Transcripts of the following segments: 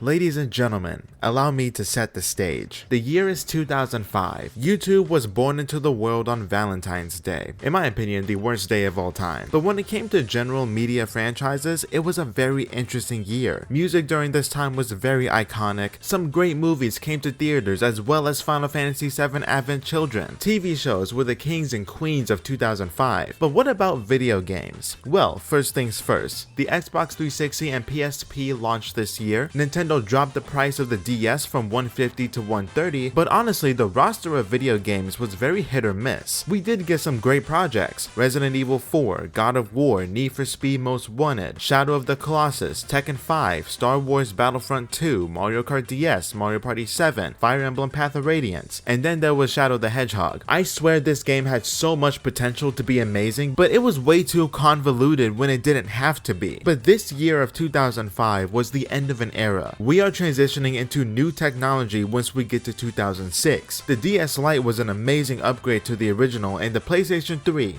Ladies and gentlemen, allow me to set the stage. The year is 2005. YouTube was born into the world on Valentine's Day. In my opinion, the worst day of all time. But when it came to general media franchises, it was a very interesting year. Music during this time was very iconic. Some great movies came to theaters as well as Final Fantasy VII Advent Children. TV shows were the kings and queens of 2005. But what about video games? Well, first things first. The Xbox 360 and PSP launched this year. Nintendo dropped the price of the DS from $150 to $130, but honestly the roster of video games was very hit or miss. We did get some great projects: Resident Evil 4, God of War, Need for Speed Most Wanted, Shadow of the Colossus, Tekken 5, Star Wars Battlefront 2, Mario Kart DS, Mario Party 7, Fire Emblem Path of Radiance, and then there was Shadow the Hedgehog. I swear this game had so much potential to be amazing, but it was way too convoluted when it didn't have to be. But this year of 2005 was the end of an era. We are transitioning into new technology once we get to 2006. The DS Lite was an amazing upgrade to the original, and the PlayStation 3,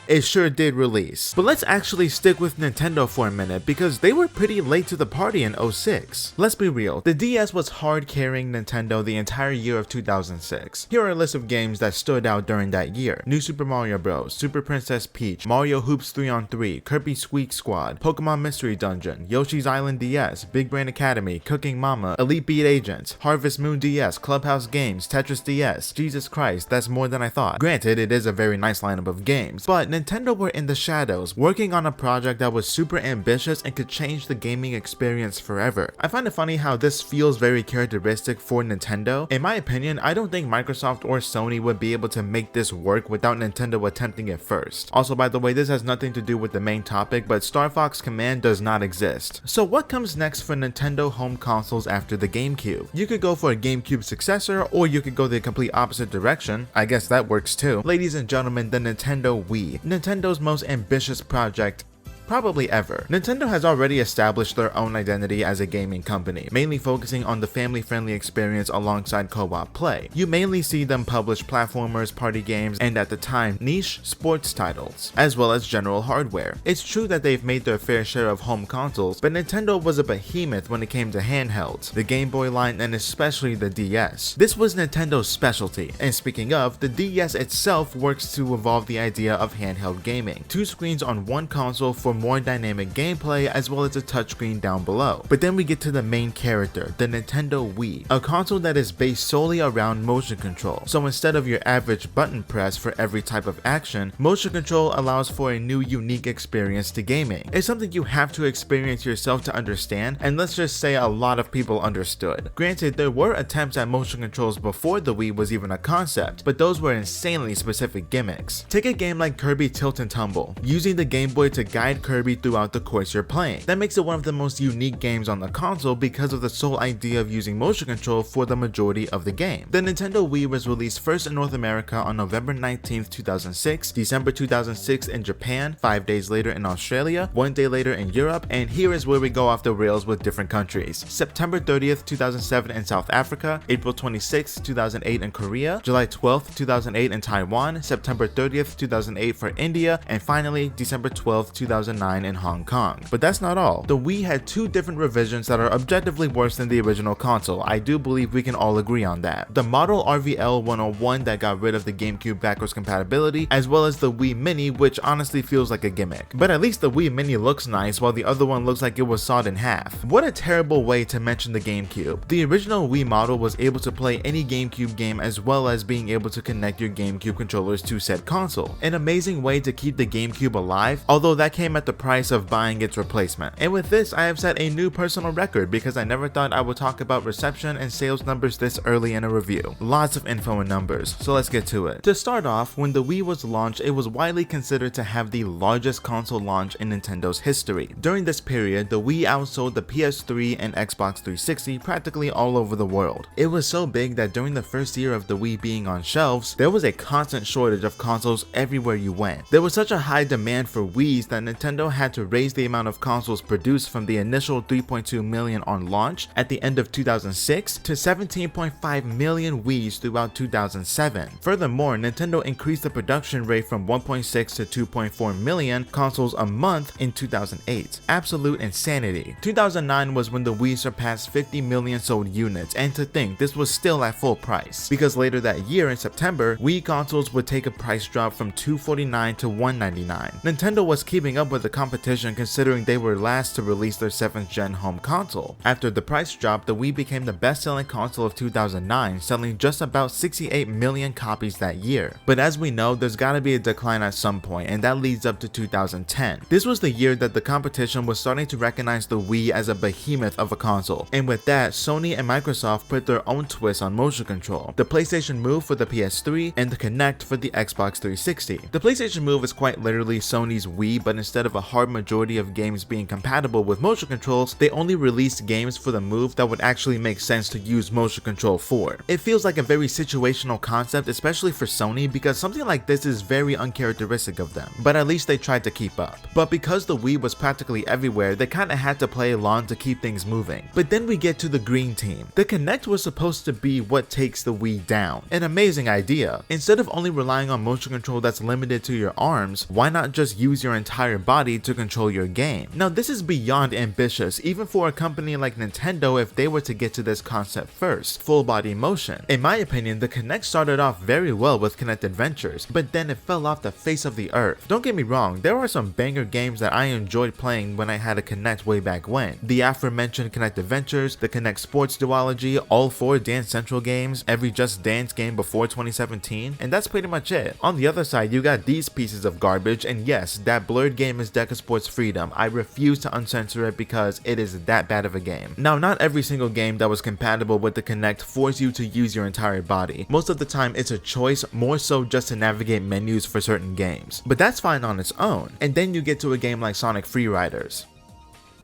it sure did release. But let's actually stick with Nintendo for a minute because they were pretty late to the party in 06. Let's be real, the DS was hard carrying Nintendo the entire year of 2006. Here are a list of games that stood out during that year: New Super Mario Bros., Super Princess Peach, Mario Hoops 3-on-3, Kirby Squeak Squad, Pokemon Mystery Dungeon, Yoshi's Island DS, Big Brain Academy, Cooking Mama, Elite Beat Agent, Harvest Moon DS, Clubhouse Games, Tetris DS. Jesus Christ, that's more than I thought. Granted, it is a very nice lineup of games, but Nintendo were in the shadows, working on a project that was super ambitious and could change the gaming experience forever. I find it funny how this feels very characteristic for Nintendo. In my opinion, I don't think Microsoft or Sony would be able to make this work without Nintendo attempting it first. Also, by the way, this has nothing to do with the main topic, but Star Fox Command does not exist. So what comes next for Nintendo home consoles after the GameCube? You could go for a GameCube successor, or you could go the complete opposite direction. I guess that works too. Ladies and gentlemen, the Nintendo Wii. Nintendo's most ambitious project probably ever. Nintendo has already established their own identity as a gaming company, mainly focusing on the family-friendly experience alongside co-op play. You mainly see them publish platformers, party games, and at the time, niche sports titles, as well as general hardware. It's true that they've made their fair share of home consoles, but Nintendo was a behemoth when it came to handhelds, the Game Boy line, and especially the DS. This was Nintendo's specialty, and speaking of, the DS itself works to evolve the idea of handheld gaming. 2 screens on one console for more dynamic gameplay as well as a touchscreen down below. But then we get to the main character, the Nintendo Wii, a console that is based solely around motion control. So instead of your average button press for every type of action, motion control allows for a new unique experience to gaming. It's something you have to experience yourself to understand, and let's just say a lot of people understood. Granted, there were attempts at motion controls before the Wii was even a concept, but those were insanely specific gimmicks. Take a game like Kirby Tilt and Tumble, using the Game Boy to guide Kirby throughout the course you're playing. That makes it one of the most unique games on the console because of the sole idea of using motion control for the majority of the game. The Nintendo Wii was released first in North America on November 19th, 2006, December 2006 in Japan, 5 days later in Australia, 1 day later in Europe, and here is where we go off the rails with different countries. September 30th, 2007 in South Africa, April 26th, 2008 in Korea, July 12th, 2008 in Taiwan, September 30th, 2008 for India, and finally December 12th, 2009 in Hong Kong. But that's not all. The Wii had 2 different revisions that are objectively worse than the original console. I do believe we can all agree on that. The model RVL 101 that got rid of the GameCube backwards compatibility, as well as the Wii Mini, which honestly feels like a gimmick. But at least the Wii Mini looks nice while the other one looks like it was sawed in half. What a terrible way to mention the GameCube. The original Wii model was able to play any GameCube game as well as being able to connect your GameCube controllers to said console. An amazing way to keep the GameCube alive, although that came at the price of buying its replacement. And with this, I have set a new personal record because I never thought I would talk about reception and sales numbers this early in a review. Lots of info and numbers, so let's get to it. To start off, when the Wii was launched, it was widely considered to have the largest console launch in Nintendo's history. During this period, the Wii outsold the PS3 and Xbox 360 practically all over the world. It was so big that during the first year of the Wii being on shelves, there was a constant shortage of consoles everywhere you went. There was such a high demand for Wiis that Nintendo Nintendo had to raise the amount of consoles produced from the initial 3.2 million on launch at the end of 2006 to 17.5 million Wiis throughout 2007. Furthermore, Nintendo increased the production rate from 1.6 to 2.4 million consoles a month in 2008. Absolute insanity. 2009 was when the Wii surpassed 50 million sold units, and to think this was still at full price, because later that year in September, Wii consoles would take a price drop from $249 to $199. Nintendo was keeping up with the competition considering they were last to release their 7th gen home console. After the price drop, the Wii became the best-selling console of 2009, selling just about 68 million copies that year. But as we know, there's gotta be a decline at some point, and that leads up to 2010. This was the year that the competition was starting to recognize the Wii as a behemoth of a console, and with that, Sony and Microsoft put their own twist on motion control. The PlayStation Move for the PS3 and the Kinect for the Xbox 360. The PlayStation Move is quite literally Sony's Wii, but instead of a hard majority of games being compatible with motion controls, they only released games for the Move that would actually make sense to use motion control for. It feels like a very situational concept, especially for Sony, because something like this is very uncharacteristic of them, but at least they tried to keep up. But because the Wii was practically everywhere, they kinda had to play along to keep things moving. But then we get to the green team. The Kinect was supposed to be what takes the Wii down. An amazing idea. Instead of only relying on motion control that's limited to your arms, why not just use your entire body to control your game? Now this is beyond ambitious, even for a company like Nintendo if they were to get to this concept first, full body motion. In my opinion, the Kinect started off very well with Kinect Adventures, but then it fell off the face of the earth. Don't get me wrong, there are some banger games that I enjoyed playing when I had a Kinect way back when. The aforementioned Kinect Adventures, the Kinect Sports Duology, all 4 Dance Central games, every Just Dance game before 2017, and that's pretty much it. On the other side, you got these pieces of garbage, and yes, that blurred game is Deca Sports Freedom. I refuse to uncensor it because it is that bad of a game. Now, not every single game that was compatible with the Kinect forced you to use your entire body. Most of the time, it's a choice, more so just to navigate menus for certain games. But that's fine on its own. And then you get to a game like Sonic Freeriders.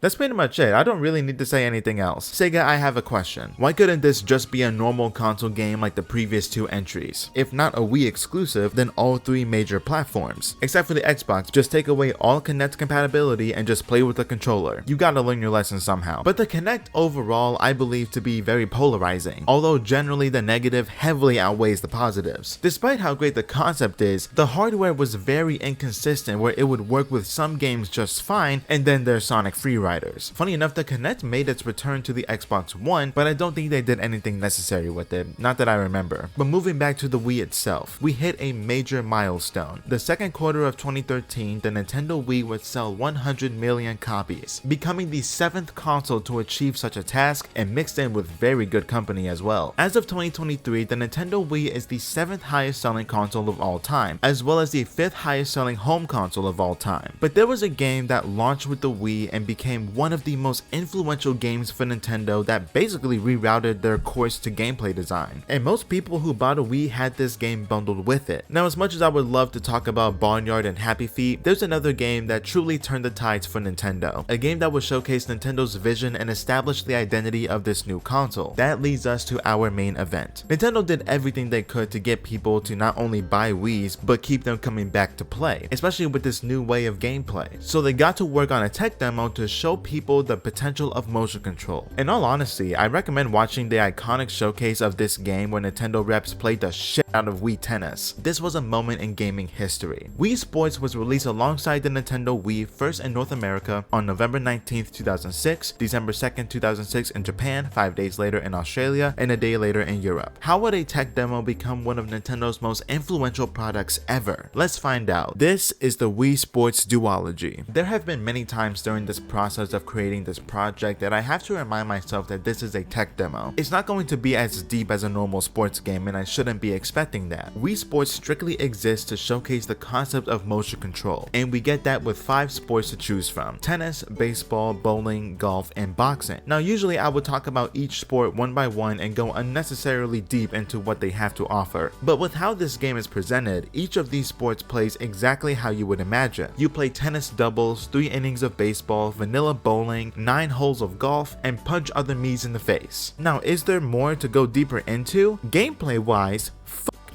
That's pretty much it. I don't really need to say anything else. Sega, I have a question. Why couldn't this just be a normal console game like the previous 2 entries? If not a Wii exclusive, then all 3 major platforms. Except for the Xbox, just take away all Kinect compatibility and just play with the controller. You gotta learn your lesson somehow. But the Kinect overall, I believe to be very polarizing, although generally the negative heavily outweighs the positives. Despite how great the concept is, the hardware was very inconsistent where it would work with some games just fine, and then there's Sonic Freeriders. Funny enough, the Kinect made its return to the Xbox One, but I don't think they did anything necessary with it, not that I remember. But moving back to the Wii itself, we hit a major milestone. The second quarter of 2013, the Nintendo Wii would sell 100 million copies, becoming the 7th console to achieve such a task, and mixed in with very good company as well. As of 2023, the Nintendo Wii is the 7th highest selling console of all time, as well as the 5th highest selling home console of all time. But there was a game that launched with the Wii and became one of the most influential games for Nintendo that basically rerouted their course to gameplay design. And most people who bought a Wii had this game bundled with it. Now, as much as I would love to talk about Barnyard and Happy Feet, there's another game that truly turned the tides for Nintendo. A game that would showcase Nintendo's vision and establish the identity of this new console. That leads us to our main event. Nintendo did everything they could to get people to not only buy Wiis, but keep them coming back to play, especially with this new way of gameplay. So they got to work on a tech demo to show people the potential of motion control. In all honesty, I recommend watching the iconic showcase of this game where Nintendo reps played the shit out of Wii Tennis. This was a moment in gaming history. Wii Sports was released alongside the Nintendo Wii, first in North America on November 19th, 2006, December 2nd, 2006 in Japan, 5 days later in Australia, and a day later in Europe. How would a tech demo become one of Nintendo's most influential products ever? Let's find out. This is the Wii Sports Duology. There have been many times during this process of creating this project that I have to remind myself that this is a tech demo. It's not going to be as deep as a normal sports game, and I shouldn't be expecting that. Wii Sports strictly exists to showcase the concept of motion control, and we get that with 5 sports to choose from: tennis, baseball, bowling, golf, and boxing. Now usually I would talk about each sport one by one and go unnecessarily deep into what they have to offer, but with how this game is presented, each of these sports plays exactly how you would imagine. You play tennis doubles, 3 innings of baseball, vanilla bowling, 9 holes of golf, and punch other Miis in the face. Now, is there more to go deeper into? Gameplay wise,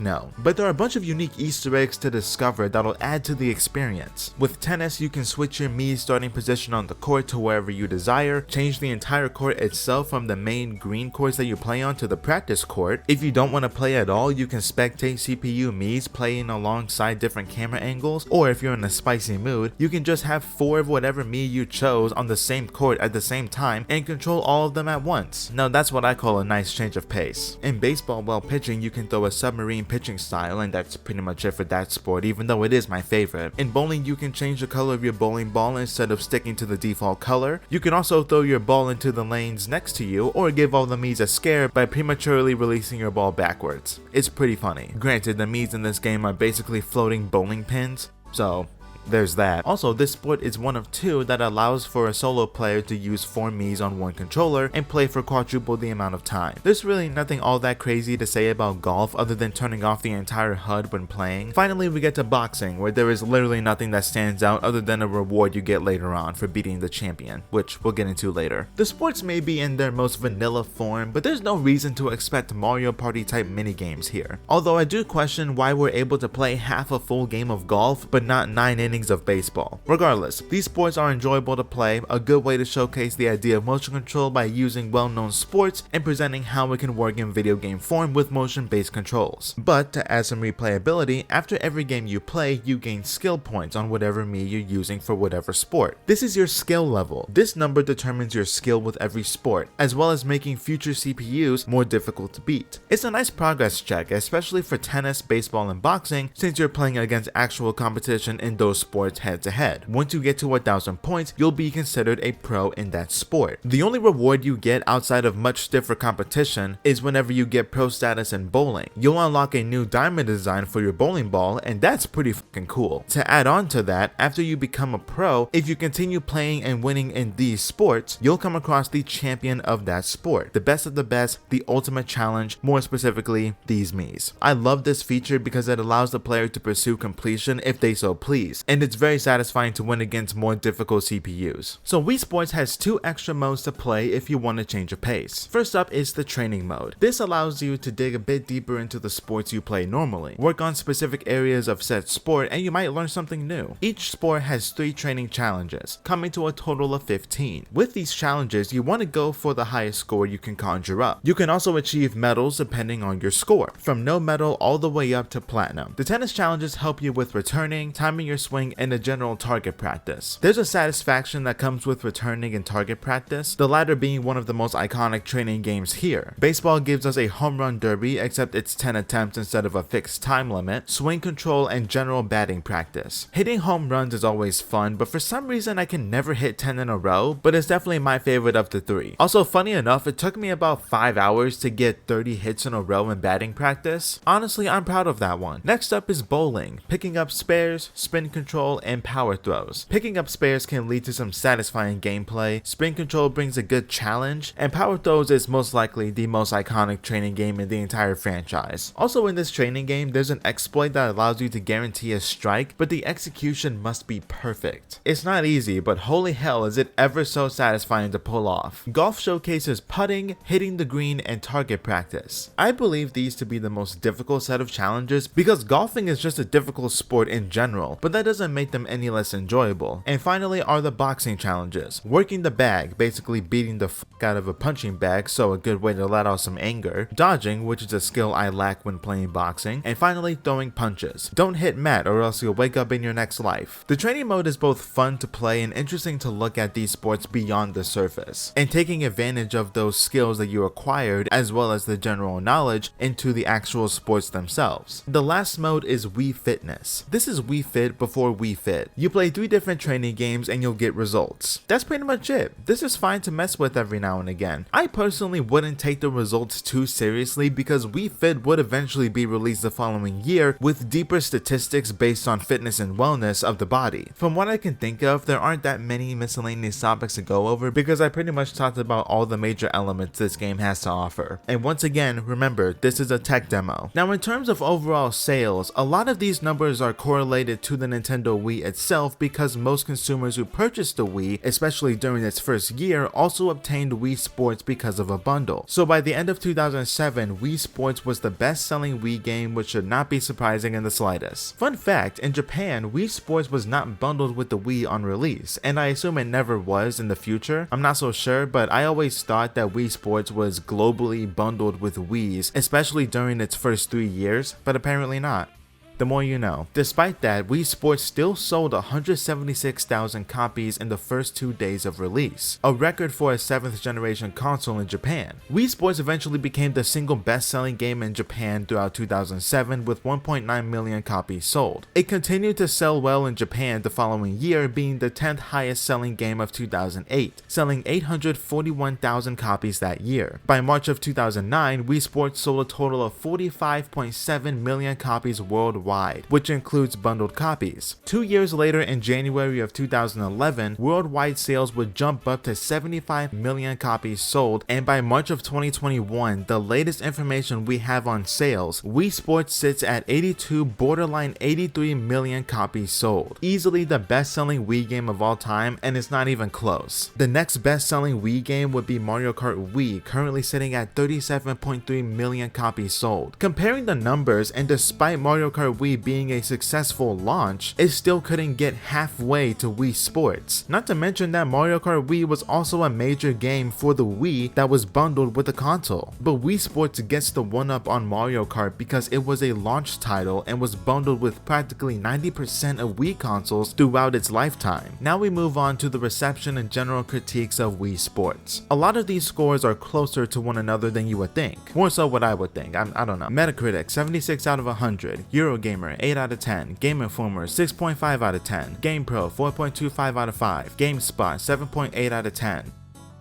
no. But there are a bunch of unique Easter eggs to discover that'll add to the experience. With tennis, you can switch your Mii's starting position on the court to wherever you desire, change the entire court itself from the main green courts that you play on to the practice court. If you don't want to play at all, you can spectate CPU Mii's playing alongside different camera angles, or if you're in a spicy mood, you can just have 4 of whatever Mii you chose on the same court at the same time and control all of them at once. Now that's what I call a nice change of pace. In baseball, while pitching, you can throw a submarine pitching style, and that's pretty much it for that sport, even though it is my favorite. In bowling, you can change the color of your bowling ball instead of sticking to the default color. You can also throw your ball into the lanes next to you, or give all the Mii's a scare by prematurely releasing your ball backwards. It's pretty funny. Granted, the Mii's in this game are basically floating bowling pins, so there's that. Also, this sport is one of 2 that allows for a solo player to use 4 Mii's on one controller and play for quadruple the amount of time. There's really nothing all that crazy to say about golf other than turning off the entire HUD when playing. Finally, we get to boxing, where there is literally nothing that stands out other than a reward you get later on for beating the champion, which we'll get into later. The sports may be in their most vanilla form, but there's no reason to expect Mario Party type minigames here. Although I do question why we're able to play half a full game of golf, but not 9 innings of baseball. Regardless, these sports are enjoyable to play, a good way to showcase the idea of motion control by using well-known sports and presenting how it can work in video game form with motion-based controls. But to add some replayability, after every game you play, you gain skill points on whatever Mii you're using for whatever sport. This is your skill level. This number determines your skill with every sport, as well as making future CPUs more difficult to beat. It's a nice progress check, especially for tennis, baseball, and boxing, since you're playing against actual competition in those sports head to head. Once you get to 1,000 points, you'll be considered a pro in that sport. The only reward you get outside of much stiffer competition is whenever you get pro status in bowling. You'll unlock a new diamond design for your bowling ball, and that's pretty fucking cool. To add on to that, after you become a pro, if you continue playing and winning in these sports, you'll come across the champion of that sport, the best of the best, the ultimate challenge, more specifically, these Mii's. I love this feature because it allows the player to pursue completion if they so please, and it's very satisfying to win against more difficult CPUs. So Wii Sports has 2 extra modes to play if you want to change of pace. First up is the training mode. This allows you to dig a bit deeper into the sports you play normally, work on specific areas of said sport, and you might learn something new. Each sport has 3 training challenges, coming to a total of 15. With these challenges, you want to go for the highest score you can conjure up. You can also achieve medals depending on your score, from no medal all the way up to platinum. The tennis challenges help you with returning, timing your swing, and a general target practice. There's a satisfaction that comes with returning and target practice, the latter being one of the most iconic training games here. Baseball gives us a home run derby, except it's 10 attempts instead of a fixed time limit, swing control, and general batting practice. Hitting home runs is always fun, but for some reason I can never hit 10 in a row, but it's definitely my favorite of the 3. Also, funny enough, it took me about 5 hours to get 30 hits in a row in batting practice. Honestly, I'm proud of that one. Next up is bowling, picking up spares, spin control, and power throws. Picking up spares can lead to some satisfying gameplay, spin control brings a good challenge, and power throws is most likely the most iconic training game in the entire franchise. Also in this training game, there's an exploit that allows you to guarantee a strike, but the execution must be perfect. It's not easy, but holy hell is it ever so satisfying to pull off. Golf showcases putting, hitting the green, and target practice. I believe these to be the most difficult set of challenges because golfing is just a difficult sport in general, but that doesn't make them any less enjoyable. And finally are the boxing challenges. Working the bag, basically beating the fuck out of a punching bag, so a good way to let out some anger. Dodging, which is a skill I lack when playing boxing. And finally throwing punches. Don't hit Matt or else you'll wake up in your next life. The training mode is both fun to play and interesting to look at these sports beyond the surface, and taking advantage of those skills that you acquired as well as the general knowledge into the actual sports themselves. The last mode is Wii Fitness. This is Wii Fit before Wii Fit. You play 3 different training games and you'll get results. That's pretty much it. This is fine to mess with every now and again. I personally wouldn't take the results too seriously because Wii Fit would eventually be released the following year with deeper statistics based on fitness and wellness of the body. From what I can think of, there aren't that many miscellaneous topics to go over because I pretty much talked about all the major elements this game has to offer. And once again, remember, this is a tech demo. Now in terms of overall sales, a lot of these numbers are correlated to the Nintendo Nintendo Wii itself because most consumers who purchased the Wii, especially during its first year, also obtained Wii Sports because of a bundle. So by the end of 2007, Wii Sports was the best-selling Wii game, which should not be surprising in the slightest. Fun fact, in Japan, Wii Sports was not bundled with the Wii on release, and I assume it never was in the future. I'm not so sure, but I always thought that Wii Sports was globally bundled with Wii's, especially during its first 3 years, but apparently not. The more you know. Despite that, Wii Sports still sold 176,000 copies in the first 2 days of release, a record for a 7th generation console in Japan. Wii Sports eventually became the single best-selling game in Japan throughout 2007 with 1.9 million copies sold. It continued to sell well in Japan the following year, being the 10th highest selling game of 2008, selling 841,000 copies that year. By March of 2009, Wii Sports sold a total of 45.7 million copies worldwide, which includes bundled copies. 2 years later, in January of 2011, worldwide sales would jump up to 75 million copies sold, and by March of 2021, the latest information we have on sales, Wii Sports sits at 82 borderline 83 million copies sold. Easily the best-selling Wii game of all time, and it's not even close. The next best-selling Wii game would be Mario Kart Wii, currently sitting at 37.3 million copies sold. Comparing the numbers, and despite Mario Kart Wii being a successful launch, it still couldn't get halfway to Wii Sports. Not to mention that Mario Kart Wii was also a major game for the Wii that was bundled with the console. But Wii Sports gets the one-up on Mario Kart because it was a launch title and was bundled with practically 90% of Wii consoles throughout its lifetime. Now we move on to the reception and general critiques of Wii Sports. A lot of these scores are closer to one another than you would think. More so what I would think. I don't know. Metacritic 76 out of 100, Eurogamer 8 out of 10, Game Informer 6.5 out of 10, GamePro 4.25 out of 5, GameSpot 7.8 out of 10.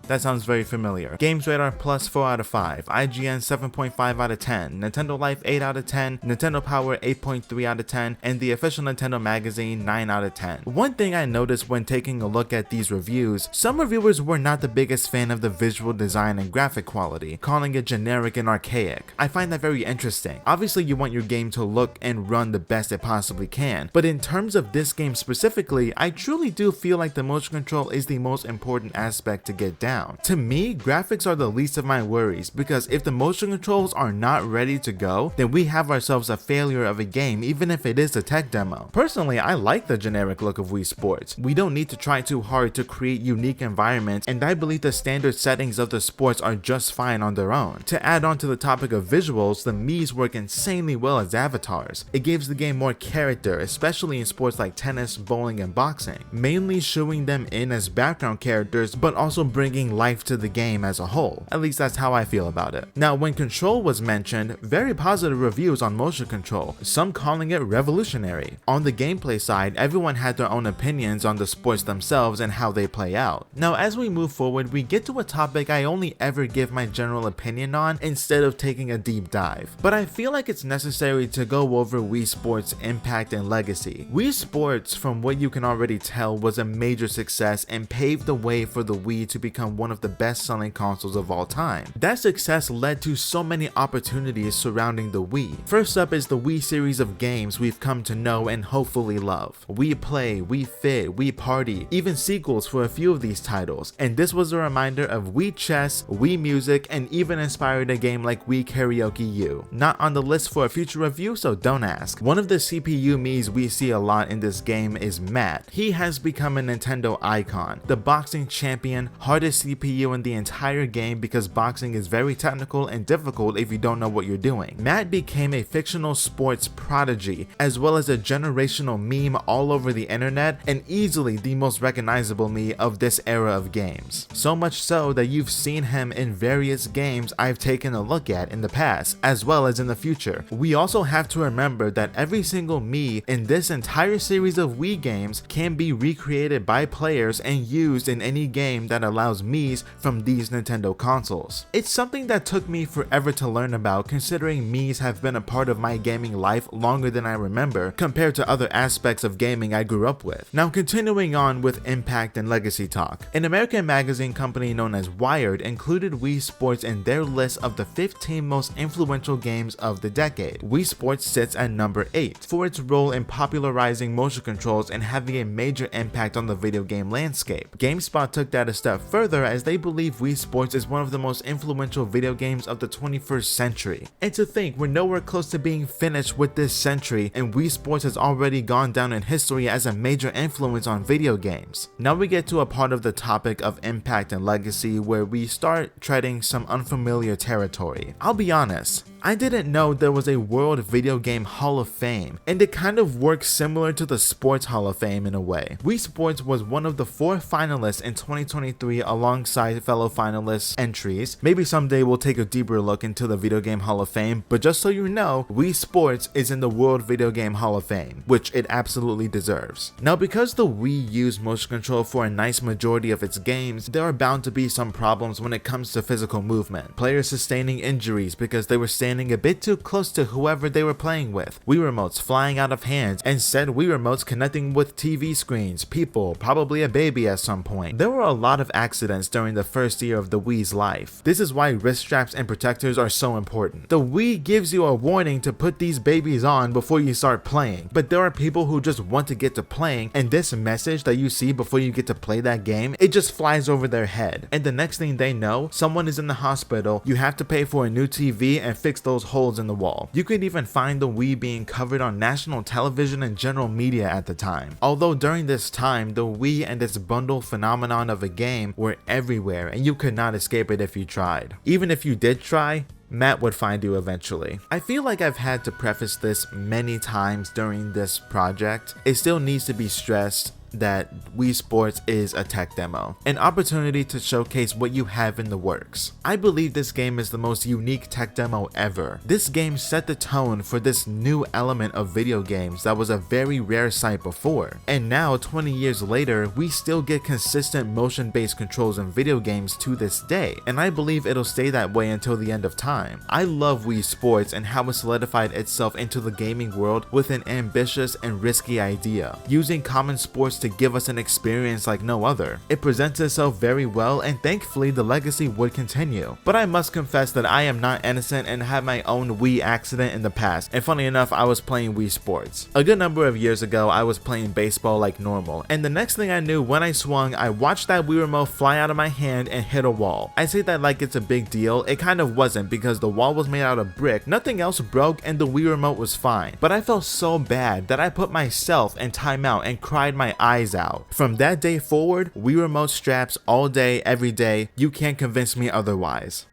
That sounds very familiar. GamesRadar Plus 4 out of 5, IGN 7.5 out of 10, Nintendo Life 8 out of 10, Nintendo Power 8.3 out of 10, and the official Nintendo Magazine 9 out of 10. One thing I noticed when taking a look at these reviews, some reviewers were not the biggest fan of the visual design and graphic quality, calling it generic and archaic. I find that very interesting. Obviously you want your game to look and run the best it possibly can, but in terms of this game specifically, I truly do feel like the motion control is the most important aspect to get down. To me, graphics are the least of my worries, because if the motion controls are not ready to go, then we have ourselves a failure of a game, even if it is a tech demo. Personally, I like the generic look of Wii Sports. We don't need to try too hard to create unique environments, and I believe the standard settings of the sports are just fine on their own. To add on to the topic of visuals, the Miis work insanely well as avatars. It gives the game more character, especially in sports like tennis, bowling, and boxing, mainly showing them in as background characters, but also bringing life to the game as a whole. At least that's how I feel about it. Now, when control was mentioned, very positive reviews on motion control, some calling it revolutionary. On the gameplay side, everyone had their own opinions on the sports themselves and how they play out. Now, as we move forward, we get to a topic I only ever give my general opinion on instead of taking a deep dive. But I feel like it's necessary to go over Wii Sports' impact and legacy. Wii Sports, from what you can already tell, was a major success and paved the way for the Wii to become one of the best-selling consoles of all time. That success led to so many opportunities surrounding the Wii. First up is the Wii series of games we've come to know and hopefully love. Wii Play, Wii Fit, Wii Party, even sequels for a few of these titles, and this was a reminder of Wii Chess, Wii Music, and even inspired a game like Wii Karaoke U. Not on the list for a future review, so don't ask. One of the CPU Miis we see a lot in this game is Matt. He has become a Nintendo icon, the boxing champion, hardest CPU in the entire game because boxing is very technical and difficult if you don't know what you're doing. Matt became a fictional sports prodigy, as well as a generational meme all over the internet, and easily the most recognizable me of this era of games. So much so that you've seen him in various games I've taken a look at in the past, as well as in the future. We also have to remember that every single Mii in this entire series of Wii games can be recreated by players and used in any game that allows Miis from these Nintendo consoles. It's something that took me forever to learn about, considering Miis have been a part of my gaming life longer than I remember compared to other aspects of gaming I grew up with. Now continuing on with impact and legacy talk. An American magazine company known as Wired included Wii Sports in their list of the 15 most influential games of the decade. Wii Sports sits at number 8 for its role in popularizing motion controls and having a major impact on the video game landscape. GameSpot took that a step further as they believe Wii Sports is one of the most influential video games of the 21st century. And to think we're nowhere close to being finished with this century and Wii Sports has already gone down in history as a major influence on video games. Now we get to a part of the topic of impact and legacy where we start treading some unfamiliar territory. I'll be honest, I didn't know there was a World Video Game Hall of Fame, and it kind of works similar to the Sports Hall of Fame in a way. Wii Sports was one of the 4 finalists in 2023 alongside fellow finalists entries. Maybe someday we'll take a deeper look into the Video Game Hall of Fame, but just so you know, Wii Sports is in the World Video Game Hall of Fame, which it absolutely deserves. Now because the Wii used motion control for a nice majority of its games, there are bound to be some problems when it comes to physical movement. Players sustaining injuries because they were standing a bit too close to whoever they were playing with, Wii remotes flying out of hands, and said Wii remotes connecting with TV screens, people, probably a baby at some point. There were a lot of accidents during the first year of the Wii's life. This is why wrist straps and protectors are so important. The Wii gives you a warning to put these babies on before you start playing, but there are people who just want to get to playing, and this message that you see before you get to play that game, it just flies over their head. And the next thing they know, someone is in the hospital, you have to pay for a new TV and fix those holes in the wall. You could even find the Wii being covered on national television and general media at the time. Although during this time, the Wii and its bundle phenomenon of a game were everywhere and you could not escape it if you tried. Even if you did try, Matt would find you eventually. I feel like I've had to preface this many times during this project. It still needs to be stressed that Wii Sports is a tech demo, an opportunity to showcase what you have in the works. I believe this game is the most unique tech demo ever. This game set the tone for this new element of video games that was a very rare sight before. And now 20 years later, we still get consistent motion-based controls in video games to this day, and I believe it'll stay that way until the end of time. I love Wii Sports and how it solidified itself into the gaming world with an ambitious and risky idea, using common sports to give us an experience like no other. It presents itself very well, and thankfully the legacy would continue. But I must confess that I am not innocent and had my own Wii accident in the past, and funny enough, I was playing Wii Sports. A good number of years ago, I was playing baseball like normal, and the next thing I knew, when I swung, I watched that Wii remote fly out of my hand and hit a wall. I say that like it's a big deal. It kind of wasn't, because the wall was made out of brick, nothing else broke, and the Wii remote was fine. But I felt so bad that I put myself in timeout and cried my eyes out. From that day forward, Wii remote straps all day, every day. You can't convince me otherwise.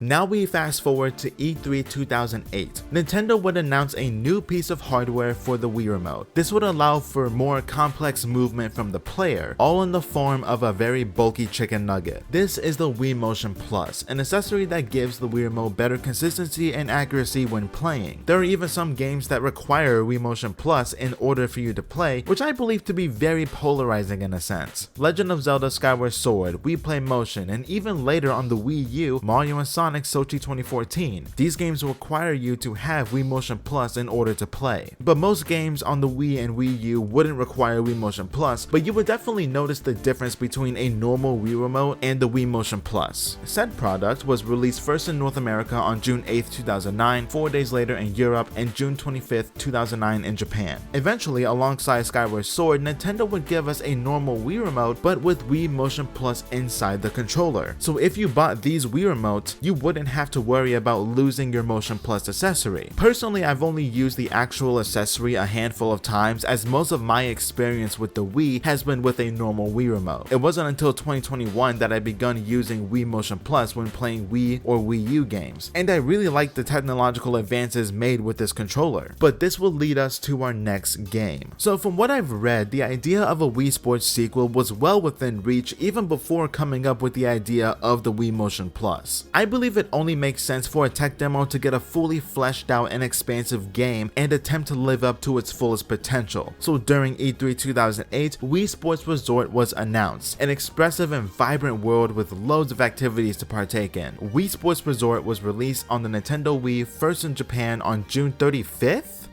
Now we fast forward to E3 2008. Nintendo would announce a new piece of hardware for the Wii Remote. This would allow for more complex movement from the player, all in the form of a very bulky chicken nugget. This is the Wii Motion Plus, an accessory that gives the Wii Remote better consistency and accuracy when playing. There are even some games that require Wii Motion Plus in order for you to play, which I believe to be very polarizing in a sense. Legend of Zelda Skyward Sword, Wii Play Motion, and even later on the Wii U, Mario and Sonic Sochi 2014. These games require you to have Wii Motion Plus in order to play. But most games on the Wii and Wii U wouldn't require Wii Motion Plus, but you would definitely notice the difference between a normal Wii Remote and the Wii Motion Plus. Said product was released first in North America on June 8, 2009, 4 days later in Europe, and June 25, 2009 in Japan. Eventually, alongside Skyward Sword, Nintendo would give us a normal Wii Remote, but with Wii Motion Plus inside the controller. So if you bought these Wii Remotes, you wouldn't have to worry about losing your Motion Plus accessory. Personally, I've only used the actual accessory a handful of times, as most of my experience with the Wii has been with a normal Wii Remote. It wasn't until 2021 that I begun using Wii Motion Plus when playing Wii or Wii U games, and I really like the technological advances made with this controller. But this will lead us to our next game. So from what I've read, the idea of a Wii Sports sequel was well within reach even before coming up with the idea of the Wii Motion Plus. I believe it only makes sense for a tech demo to get a fully fleshed out and expansive game and attempt to live up to its fullest potential. So during E3 2008, Wii Sports Resort was announced, an expressive and vibrant world with loads of activities to partake in. Wii Sports Resort was released on the Nintendo Wii first in Japan on June 35th?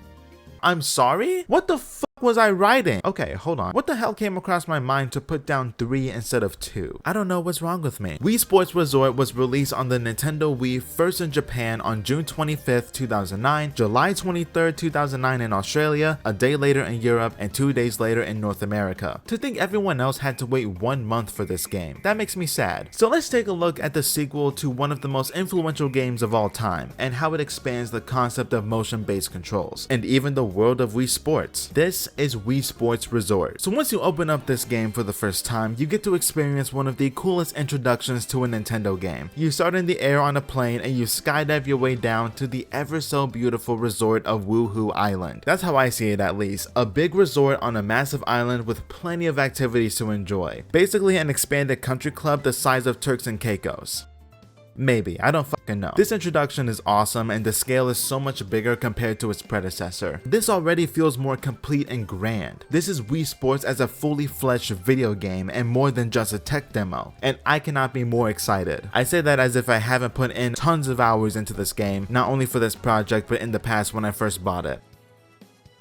I'm sorry? What the fuck was I writing? Okay, hold on. What the hell came across my mind to put down 3 instead of 2? I don't know what's wrong with me. Wii Sports Resort was released on the Nintendo Wii first in Japan on June 25th, 2009, July 23rd, 2009 in Australia, a day later in Europe, and 2 days later in North America. To think everyone else had to wait 1 month for this game, that makes me sad. So let's take a look at the sequel to one of the most influential games of all time, and how it expands the concept of motion-based controls, and even the world of Wii Sports. This is Wii Sports Resort. So once you open up this game for the first time, you get to experience one of the coolest introductions to a Nintendo game. You start in the air on a plane and you skydive your way down to the ever so beautiful resort of Woohoo Island. That's how I see it, at least. A big resort on a massive island with plenty of activities to enjoy. Basically an expanded country club the size of Turks and Caicos. Maybe, I don't fucking know. This introduction is awesome and the scale is so much bigger compared to its predecessor. This already feels more complete and grand. This is Wii Sports as a fully fledged video game and more than just a tech demo, and I cannot be more excited. I say that as if I haven't put in tons of hours into this game, not only for this project but in the past when I first bought it.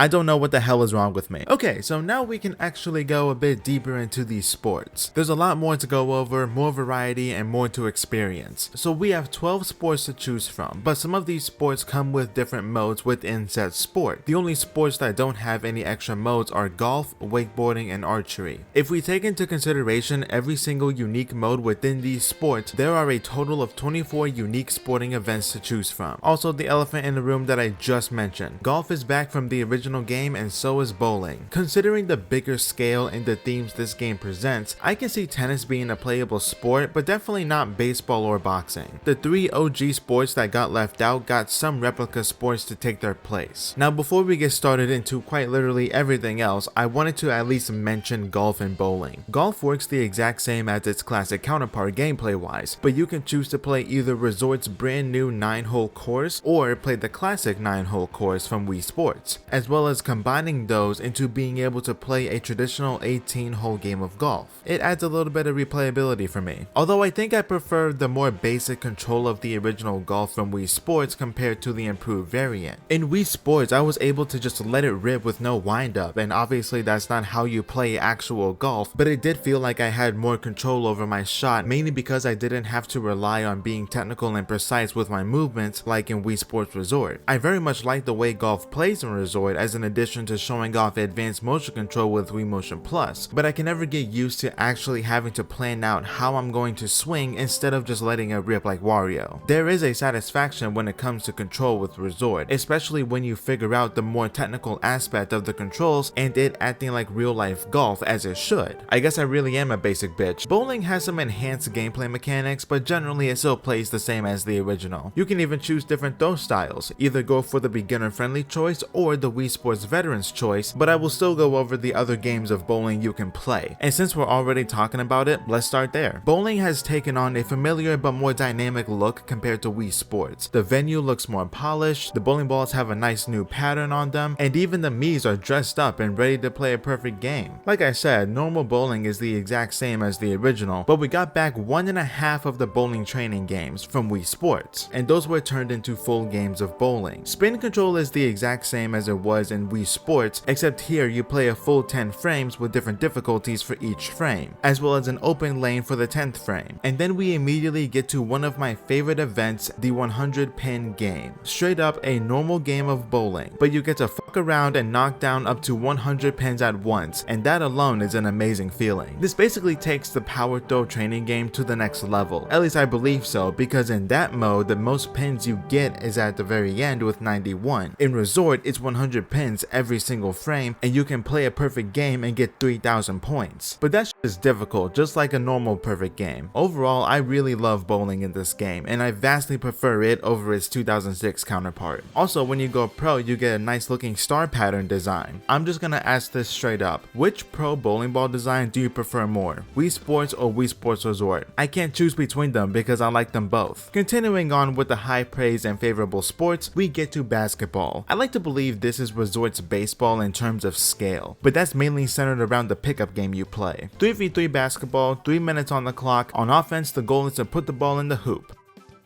I don't know what the hell is wrong with me. Okay, so now we can actually go a bit deeper into these sports. There's a lot more to go over, more variety, and more to experience. So we have 12 sports to choose from, but some of these sports come with different modes within said sport. The only sports that don't have any extra modes are golf, wakeboarding, and archery. If we take into consideration every single unique mode within these sports, there are a total of 24 unique sporting events to choose from. Also, the elephant in the room that I just mentioned. Golf is back from the original game, and so is bowling. Considering the bigger scale and the themes this game presents, I can see tennis being a playable sport, but definitely not baseball or boxing. The 3 OG sports that got left out got some replica sports to take their place. Now before we get started into quite literally everything else, I wanted to at least mention golf and bowling. Golf works the exact same as its classic counterpart gameplay wise, but you can choose to play either Resort's brand new 9-hole course or play the classic 9-hole course from Wii Sports, as well as combining those into being able to play a traditional 18-hole game of golf. It adds a little bit of replayability for me, although I think I prefer the more basic control of the original golf from Wii Sports compared to the improved variant. In Wii Sports, I was able to just let it rip with no wind up, and obviously that's not how you play actual golf, but it did feel like I had more control over my shot, mainly because I didn't have to rely on being technical and precise with my movements like in Wii Sports Resort. I very much like the way golf plays in Resort, as an addition to showing off advanced motion control with Wii Motion Plus, but I can never get used to actually having to plan out how I'm going to swing instead of just letting it rip like Wario. There is a satisfaction when it comes to control with Resort, especially when you figure out the more technical aspect of the controls and it acting like real life golf as it should. I guess I really am a basic bitch. Bowling has some enhanced gameplay mechanics, but generally it still plays the same as the original. You can even choose different throw styles, either go for the beginner friendly choice or the Wii Sports Veterans choice, but I will still go over the other games of bowling you can play. And since we're already talking about it, let's start there. Bowling has taken on a familiar but more dynamic look compared to Wii Sports. The venue looks more polished, the bowling balls have a nice new pattern on them, and even the Miis are dressed up and ready to play a perfect game. Like I said, normal bowling is the exact same as the original, but we got back 1.5 of the bowling training games from Wii Sports, and those were turned into full games of bowling. Spin control is the exact same as it was in Wii Sports, except here you play a full 10 frames with different difficulties for each frame, as well as an open lane for the 10th frame. And then we immediately get to one of my favorite events, the 100 pin game. Straight up a normal game of bowling, but you get to fuck around and knock down up to 100 pins at once, and that alone is an amazing feeling. This basically takes the power throw training game to the next level, at least I believe so, because in that mode the most pins you get is at the very end with 91. In Resort it's 100 pins every single frame, and you can play a perfect game and get 3,000 points. But that shit is difficult, just like a normal perfect game. Overall, I really love bowling in this game, and I vastly prefer it over its 2006 counterpart. Also, when you go pro, you get a nice looking star pattern design. I'm just gonna ask this straight up. Which pro bowling ball design do you prefer more? Wii Sports or Wii Sports Resort? I can't choose between them because I like them both. Continuing on with the high praise and favorable sports, we get to basketball. I like to believe this is Resort's baseball in terms of scale, but that's mainly centered around the pickup game you play. 3v3 basketball, 3 minutes on the clock. On offense, the goal is to put the ball in the hoop.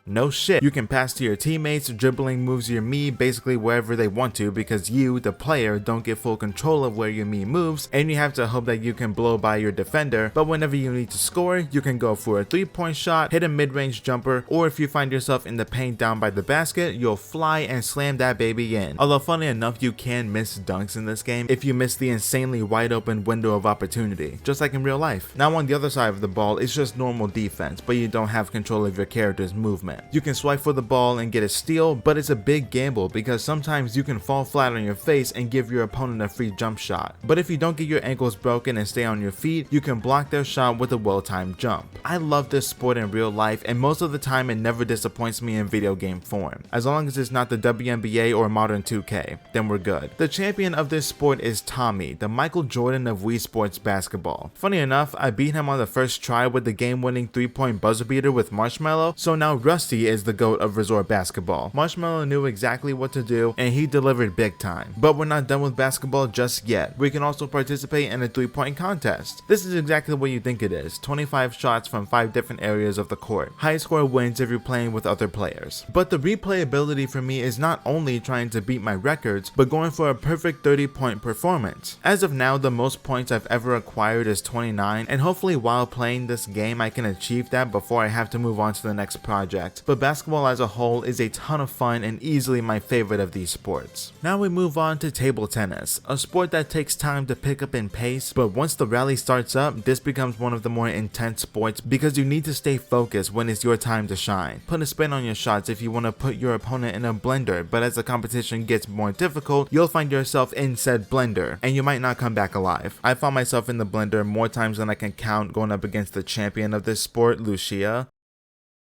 No shit. You can pass to your teammates, dribbling moves your Mii basically wherever they want to because you, the player, don't get full control of where your Mii moves, and you have to hope that you can blow by your defender, but whenever you need to score, you can go for a 3-point shot, hit a mid-range jumper, or if you find yourself in the paint down by the basket, you'll fly and slam that baby in. Although funny enough, you can miss dunks in this game if you miss the insanely wide open window of opportunity, just like in real life. Now on the other side of the ball, it's just normal defense, but you don't have control of your character's movement. You can swipe for the ball and get a steal, but it's a big gamble because sometimes you can fall flat on your face and give your opponent a free jump shot. But if you don't get your ankles broken and stay on your feet, you can block their shot with a well-timed jump. I love this sport in real life, and most of the time it never disappoints me in video game form. As long as it's not the WNBA or modern 2K, then we're good. The champion of this sport is Tommy, the Michael Jordan of Wii Sports basketball. Funny enough, I beat him on the first try with the game-winning 3-point buzzer beater with Marshmallow, so now Rusty is the GOAT of Resort basketball. Marshmallow knew exactly what to do, and he delivered big time. But we're not done with basketball just yet. We can also participate in a 3-point contest. This is exactly what you think it is. 25 shots from 5 different areas of the court. High score wins if you're playing with other players. But the replayability for me is not only trying to beat my records, but going for a perfect 30-point performance. As of now, the most points I've ever acquired is 29, and hopefully while playing this game I can achieve that before I have to move on to the next project. But basketball as a whole is a ton of fun and easily my favorite of these sports. Now we move on to table tennis, a sport that takes time to pick up in pace, but once the rally starts up, this becomes one of the more intense sports because you need to stay focused when it's your time to shine. Put a spin on your shots if you want to put your opponent in a blender, but as the competition gets more difficult, you'll find yourself in said blender, and you might not come back alive. I found myself in the blender more times than I can count going up against the champion of this sport, Lucia.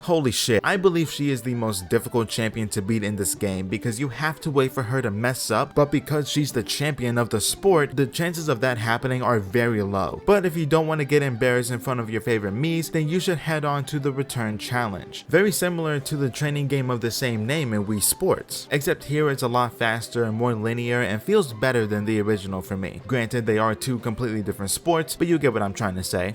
Holy shit, I believe she is the most difficult champion to beat in this game because you have to wait for her to mess up, but because she's the champion of the sport, the chances of that happening are very low. But if you don't want to get embarrassed in front of your favorite Miis, then you should head on to the Return Challenge. Very similar to the training game of the same name in Wii Sports, except here it's a lot faster and more linear and feels better than the original for me. Granted, they are two completely different sports, but you get what I'm trying to say.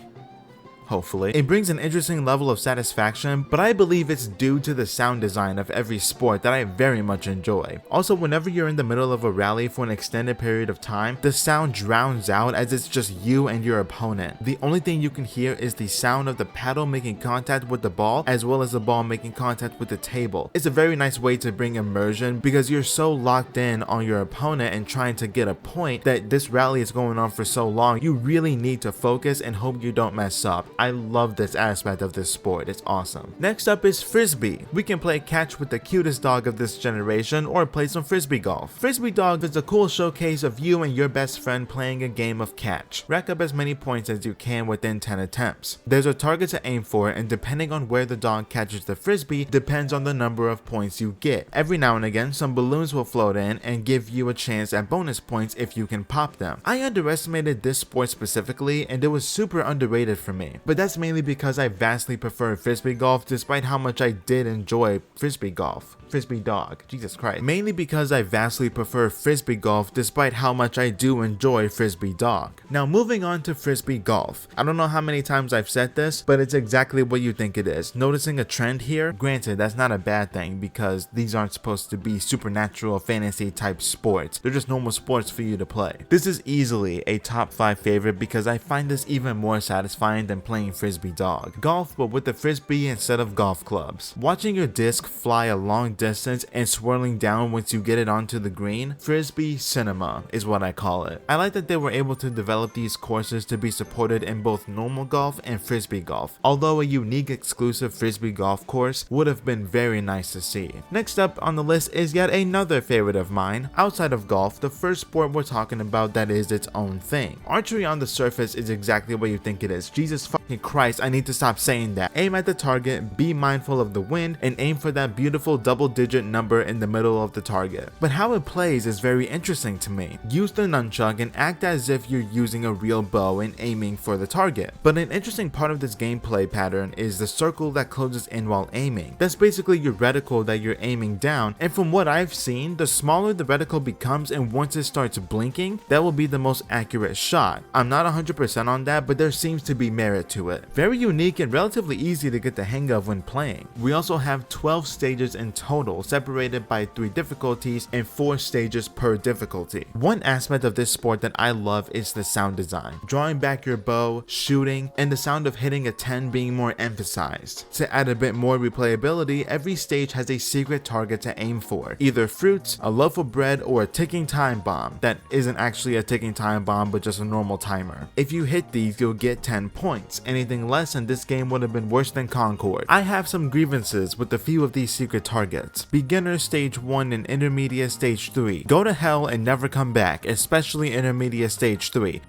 hopefully. It brings an interesting level of satisfaction, but I believe it's due to the sound design of every sport that I very much enjoy. Also, whenever you're in the middle of a rally for an extended period of time, the sound drowns out as it's just you and your opponent. The only thing you can hear is the sound of the paddle making contact with the ball, as well as the ball making contact with the table. It's a very nice way to bring immersion because you're so locked in on your opponent and trying to get a point that this rally is going on for so long, you really need to focus and hope you don't mess up. I love this aspect of this sport, it's awesome. Next up is Frisbee. We can play catch with the cutest dog of this generation or play some Frisbee golf. Frisbee dog is a cool showcase of you and your best friend playing a game of catch. Rack up as many points as you can within 10 attempts. There's a target to aim for, and depending on where the dog catches the Frisbee depends on the number of points you get. Every now and again some balloons will float in and give you a chance at bonus points if you can pop them. I underestimated this sport specifically and it was super underrated for me, but that's mainly because I vastly prefer Frisbee golf despite how much I did enjoy Frisbee golf. Frisbee dog, Jesus Christ. Mainly because I vastly prefer Frisbee golf despite how much I do enjoy Frisbee dog. Now moving on to Frisbee golf. I don't know how many times I've said this, but it's exactly what you think it is. Noticing a trend here? Granted, that's not a bad thing because these aren't supposed to be supernatural fantasy type sports. They're just normal sports for you to play. This is easily a top 5 favorite because I find this even more satisfying than playing Frisbee dog. Golf, but with the Frisbee instead of golf clubs. Watching your disc fly a long distance and swirling down once you get it onto the green, Frisbee cinema is what I call it. I like that they were able to develop these courses to be supported in both normal golf and Frisbee golf, although a unique exclusive Frisbee golf course would have been very nice to see. Next up on the list is yet another favorite of mine. Outside of golf, the first sport we're talking about that is its own thing. Archery on the surface is exactly what you think it is. Jesus fucking Christ, I need to stop saying that. Aim at the target, be mindful of the wind, and aim for that beautiful double-digit number in the middle of the target. But how it plays is very interesting to me. Use the nunchuck and act as if you're using a real bow and aiming for the target. But an interesting part of this gameplay pattern is the circle that closes in while aiming. That's basically your reticle that you're aiming down, and from what I've seen, the smaller the reticle becomes and once it starts blinking, that will be the most accurate shot. I'm not 100% on that, but there seems to be merit to it. Very unique and relatively easy to get the hang of when playing. We also have 12 stages in total, separated by 3 difficulties and 4 stages per difficulty. One aspect of this sport that I love is the sound design. Drawing back your bow, shooting, and the sound of hitting a 10 being more emphasized. To add a bit more replayability, every stage has a secret target to aim for. Either fruits, a loaf of bread, or a ticking time bomb that isn't actually a ticking time bomb but just a normal timer. If you hit these, you'll get 10 points. Anything less in this game would have been worse than Concord. I have some grievances with a few of these secret targets. Beginner stage 1 and intermediate stage 3. Go to hell and never come back, especially intermediate stage 3.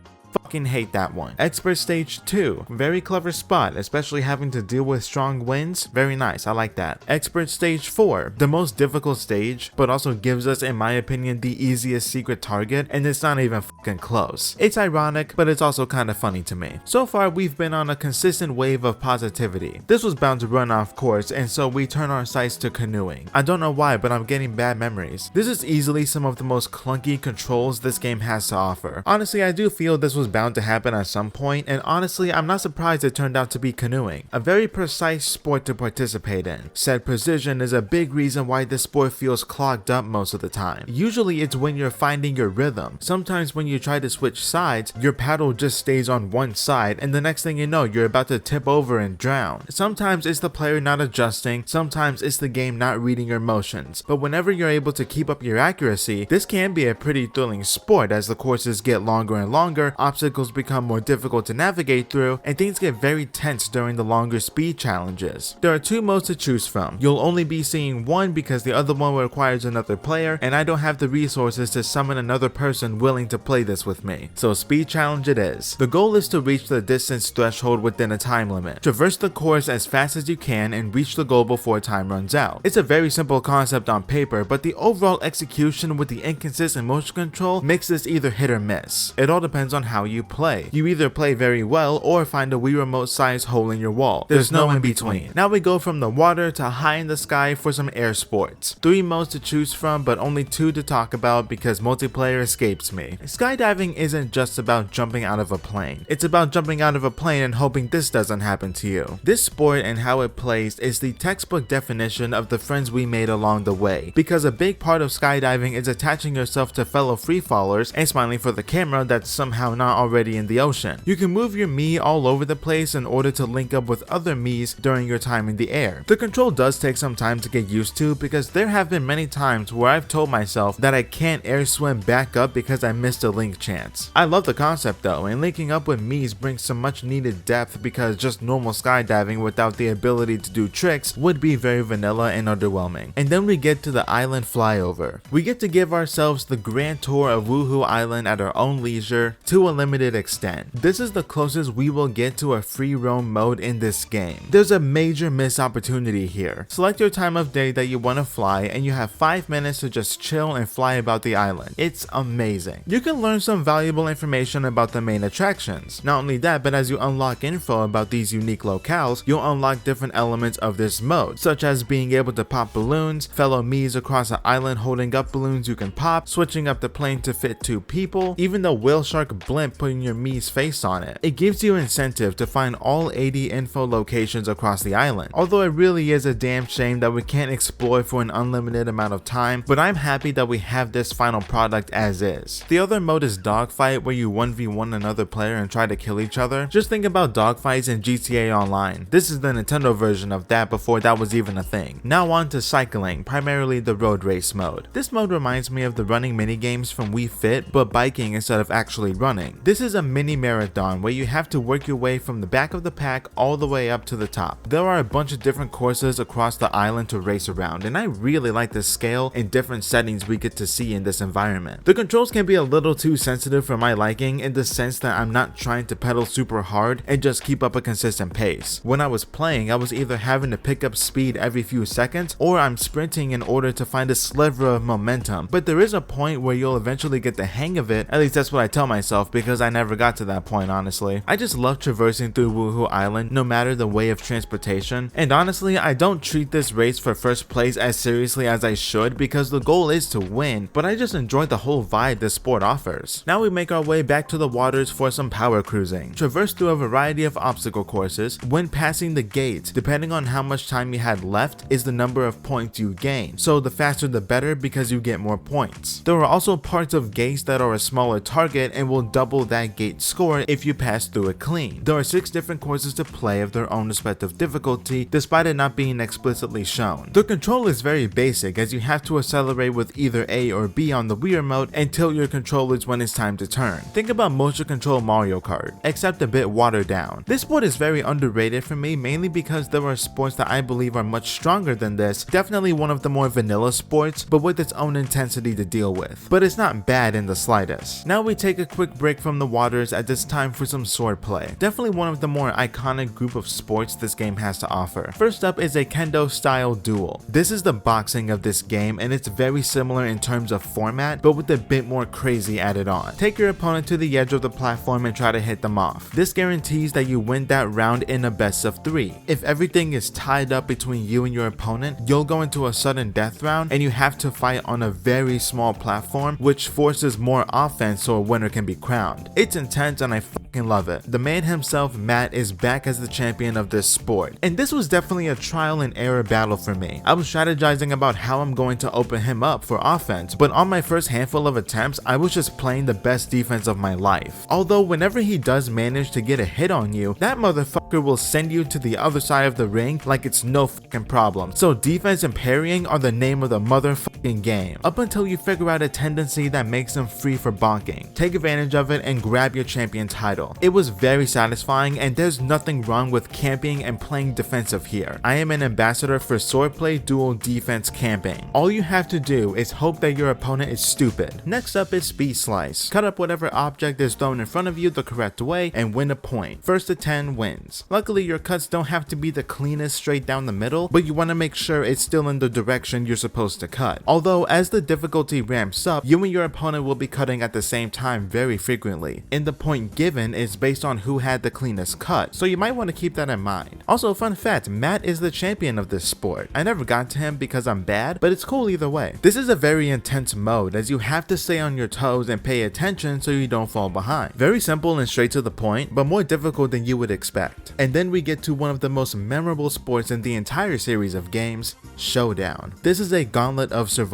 Fucking hate that one. Expert stage 2, very clever spot, especially having to deal with strong winds. Very nice, I like that. Expert stage 4, the most difficult stage, but also gives us, in my opinion, the easiest secret target, and it's not even fucking close. It's ironic, but it's also kind of funny to me. So far, we've been on a consistent wave of positivity. This was bound to run off course, and so we turn our sights to canoeing. I don't know why, but I'm getting bad memories. This is easily some of the most clunky controls this game has to offer. Honestly, I do feel this was bound to happen at some point, and honestly, I'm not surprised it turned out to be canoeing. A very precise sport to participate in. Said precision is a big reason why this sport feels clogged up most of the time. Usually it's when you're finding your rhythm. Sometimes when you try to switch sides, your paddle just stays on one side, and the next thing you know, you're about to tip over and drown. Sometimes it's the player not adjusting, sometimes it's the game not reading your motions, but whenever you're able to keep up your accuracy, this can be a pretty thrilling sport as the courses get longer and longer, obstacles become more difficult to navigate through, and things get very tense during the longer speed challenges. There are 2 modes to choose from. You'll only be seeing one because the other one requires another player, and I don't have the resources to summon another person willing to play this with me. So speed challenge it is. The goal is to reach the distance threshold within a time limit. Traverse the course as fast as you can and reach the goal before time runs out. It's a very simple concept on paper, but the overall execution with the inconsistent motion control makes this either hit or miss. It all depends on how you you play. You either play very well or find a Wii remote size hole in your wall. There's no in between. Now we go from the water to high in the sky for some air sports. 3 modes to choose from, but only 2 to talk about because multiplayer escapes me. Skydiving isn't just about jumping out of a plane. It's about jumping out of a plane and hoping this doesn't happen to you. This sport and how it plays is the textbook definition of the friends we made along the way, because a big part of skydiving is attaching yourself to fellow freefallers and smiling for the camera that's somehow not already in the ocean. You can move your Mii all over the place in order to link up with other Miis during your time in the air. The control does take some time to get used to, because there have been many times where I've told myself that I can't air swim back up because I missed a link chance. I love the concept though, and linking up with Miis brings some much needed depth, because just normal skydiving without the ability to do tricks would be very vanilla and underwhelming. And then we get to the island flyover. We get to give ourselves the grand tour of Woohoo Island at our own leisure to a limited extent. This is the closest we will get to a free roam mode in this game. There's a major missed opportunity here. Select your time of day that you want to fly, and you have 5 minutes to just chill and fly about the island. It's amazing. You can learn some valuable information about the main attractions. Not only that, but as you unlock info about these unique locales, you'll unlock different elements of this mode, such as being able to pop balloons, fellow Miis across the island holding up balloons you can pop, switching up the plane to fit 2 people, even the whale shark blimp putting your Mii's face on it. It gives you incentive to find all 80 info locations across the island, although it really is a damn shame that we can't explore for an unlimited amount of time, but I'm happy that we have this final product as is. The other mode is Dogfight, where you 1v1 another player and try to kill each other. Just think about dogfights in GTA Online. This is the Nintendo version of that before that was even a thing. Now on to cycling, primarily the road race mode. This mode reminds me of the running minigames from Wii Fit, but biking instead of actually running. This is a mini marathon where you have to work your way from the back of the pack all the way up to the top. There are a bunch of different courses across the island to race around, and I really like the scale and different settings we get to see in this environment. The controls can be a little too sensitive for my liking, in the sense that I'm not trying to pedal super hard and just keep up a consistent pace. When I was playing, I was either having to pick up speed every few seconds, or I'm sprinting in order to find a sliver of momentum, but there is a point where you'll eventually get the hang of it. At least that's what I tell myself, because I never got to that point, honestly. I just love traversing through Woohoo Island, no matter the way of transportation, and honestly, I don't treat this race for first place as seriously as I should, because the goal is to win, but I just enjoy the whole vibe this sport offers. Now we make our way back to the waters for some power cruising. Traverse through a variety of obstacle courses. When passing the gates, depending on how much time you had left is the number of points you gain, so the faster the better because you get more points. There are also parts of gates that are a smaller target and will double that gate score if you pass through it clean. There are 6 different courses to play of their own respective difficulty, despite it not being explicitly shown. The control is very basic, as you have to accelerate with either A or B on the Wii remote and tilt your controllers when it's time to turn. Think about motion control Mario Kart, except a bit watered down. This sport is very underrated for me, mainly because there are sports that I believe are much stronger than this. Definitely one of the more vanilla sports, but with its own intensity to deal with. But it's not bad in the slightest. Now we take a quick break from the waters as it's time for some sword play. Definitely one of the more iconic group of sports this game has to offer. First up is a kendo style duel. This is the boxing of this game, and it's very similar in terms of format, but with a bit more crazy added on. Take your opponent to the edge of the platform and try to hit them off. This guarantees that you win that round in a best of 3. If everything is tied up between you and your opponent, you'll go into a sudden death round and you have to fight on a very small platform, which forces more offense so a winner can be crowned. It's intense and I fucking love it. The man himself, Matt, is back as the champion of this sport, and this was definitely a trial and error battle for me. I was strategizing about how I'm going to open him up for offense, but on my first handful of attempts, I was just playing the best defense of my life. Although whenever he does manage to get a hit on you, that motherfucker will send you to the other side of the ring like it's no fucking problem. So defense and parrying are the name of the motherfucking game, up until you figure out a tendency that makes him free for bonking. Take advantage of it and grab your champion title. It was very satisfying, and there's nothing wrong with camping and playing defensive here. I am an ambassador for swordplay dual defense camping. All you have to do is hope that your opponent is stupid. Next up is Speed Slice. Cut up whatever object is thrown in front of you the correct way and win a point. First to 10 wins. Luckily, your cuts don't have to be the cleanest straight down the middle, but you want to make sure it's still in the direction you're supposed to cut. Although as the difficulty ramps up, you and your opponent will be cutting at the same time very frequently, and the point given is based on who had the cleanest cut, so you might want to keep that in mind. Also, fun fact, Matt is the champion of this sport. I never got to him because I'm bad, but it's cool either way. This is a very intense mode as you have to stay on your toes and pay attention so you don't fall behind. Very simple and straight to the point, but more difficult than you would expect. And then we get to one of the most memorable sports in the entire series of games, Showdown. This is a gauntlet of survival.